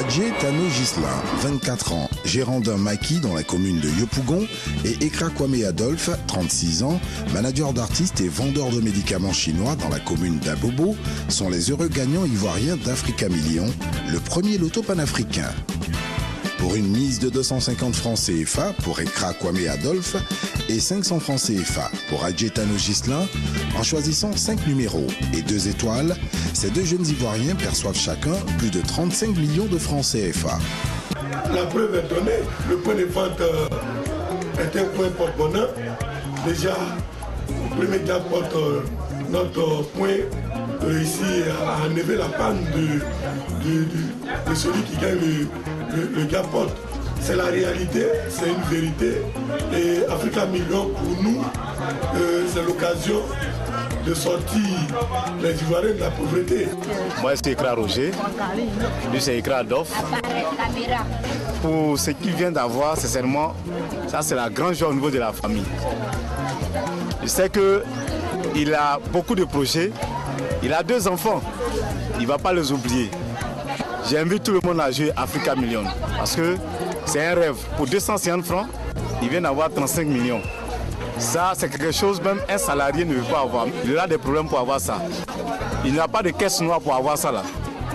Adjé Tano Gislin, 24 ans, gérant d'un maquis dans la commune de Yopougon, et Ekra Kwame Adolphe, 36 ans, manager d'artistes et vendeur de médicaments chinois dans la commune d'Abobo, sont les heureux gagnants ivoiriens d'Africa Million, le premier loto panafricain. Pour une mise de 250 francs CFA pour Ekra Kwame Adolphe et 500 francs CFA pour Adjé Tano Gislin, en choisissant 5 numéros et 2 étoiles, ces deux jeunes Ivoiriens perçoivent chacun plus de 35 millions de francs CFA. La preuve est donnée, le point de vente est un point porte-bonheur. Déjà, le premier jackpot, notre point ici a enlevé la panne de celui qui gagne le jackpot. C'est la réalité, c'est une vérité. Et Africa Million, pour nous, c'est l'occasion de sortir les Ivoiriens de la pauvreté. Moi, c'est Ekra Roger, lui c'est Ekra Adolphe. Pour ce qu'il vient d'avoir, sincèrement, ça c'est la grande joie au niveau de la famille. Je sais qu'il a beaucoup de projets, il a 2 enfants, il ne va pas les oublier. J'invite tout le monde à jouer Africa Million parce que c'est un rêve. Pour 250 francs, il vient d'avoir 35 millions. Ça, c'est quelque chose, même un salarié ne veut pas avoir. Il a des problèmes pour avoir ça. Il n'a pas de caisse noire pour avoir ça là.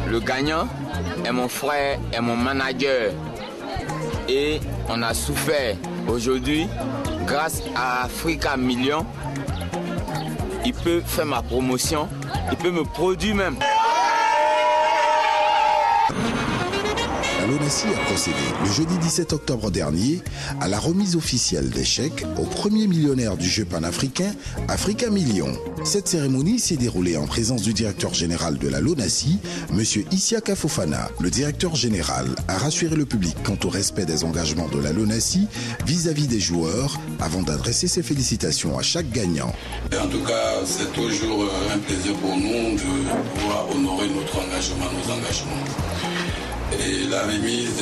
Le gagnant est mon frère, est mon manager. Et on a souffert. Aujourd'hui, grâce à Africa Million, il peut faire ma promotion, il peut me produire même. La LONASI a procédé le jeudi 17 octobre dernier à la remise officielle des chèques au premier millionnaire du jeu panafricain, Africa Million. Cette cérémonie s'est déroulée en présence du directeur général de la LONASI, M. Isiaka Fofana. Le directeur général a rassuré le public quant au respect des engagements de la LONASI vis-à-vis des joueurs avant d'adresser ses félicitations à chaque gagnant. En tout cas, c'est toujours un plaisir pour nous de pouvoir honorer notre engagement, nos engagements. Et la remise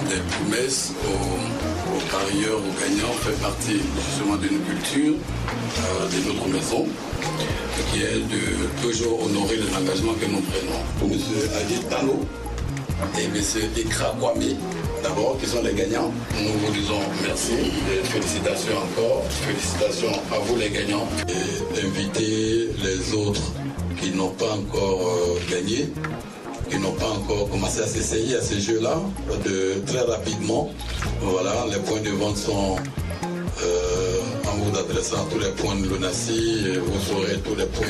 des promesses aux parieurs, aux gagnants, fait partie justement d'une culture de notre maison, qui est de toujours honorer les engagements que nous prenons. Pour M. Adjé Tano et M. Ekra Kwame, d'abord, qui sont les gagnants, nous vous disons merci et félicitations encore. Félicitations à vous les gagnants. Et inviter les autres qui n'ont pas encore gagné, qui n'ont pas encore commencé à s'essayer à ces jeux-là, très rapidement. Voilà, les points de vente sont en vous adressant à tous les points de LONASI, vous aurez tous les points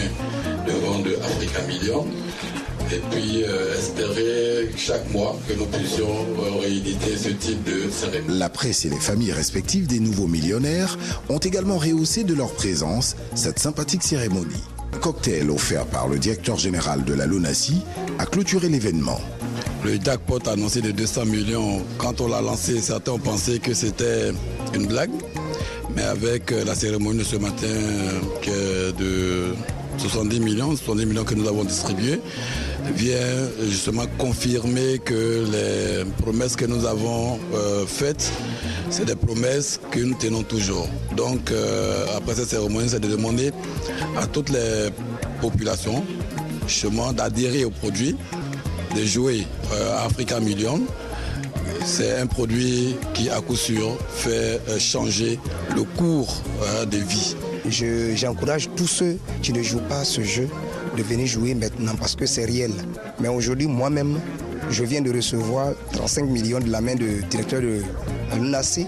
de vente de Africa Million. Et puis espérer chaque mois que nous puissions rééditer ce type de cérémonie. La presse et les familles respectives des nouveaux millionnaires ont également rehaussé de leur présence cette sympathique cérémonie. Un cocktail offert par le directeur général de la LONASI a clôturé l'événement. Le jackpot annoncé de 200 millions, quand on l'a lancé, certains ont pensé que c'était une blague. Mais avec la cérémonie de ce matin qui est de 70 millions que nous avons distribués, vient justement confirmer que les promesses que nous avons faites, c'est des promesses que nous tenons toujours. Donc après cette cérémonie, c'est de demander à toutes les populations justement d'adhérer au produit, de jouer à Africa Million. C'est un produit qui, à coup sûr, fait changer le cours de vie. J'encourage tous ceux qui ne jouent pas à ce jeu de venir jouer maintenant parce que c'est réel. Mais aujourd'hui, moi-même, je viens de recevoir 35 millions de la main du directeur de la LONASI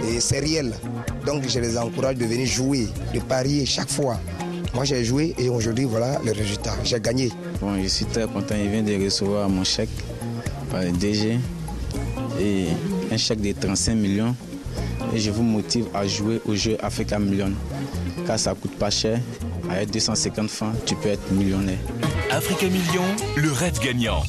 et c'est réel. Donc je les encourage de venir jouer, de parier chaque fois. Moi j'ai joué et aujourd'hui voilà le résultat, j'ai gagné. Bon, je suis très content, je viens de recevoir mon chèque par le DG et un chèque de 35 millions. Et je vous motive à jouer au jeu Africa Million car ça coûte pas cher. Avec 250 francs, tu peux être millionnaire. Africa Million, le rêve gagnant.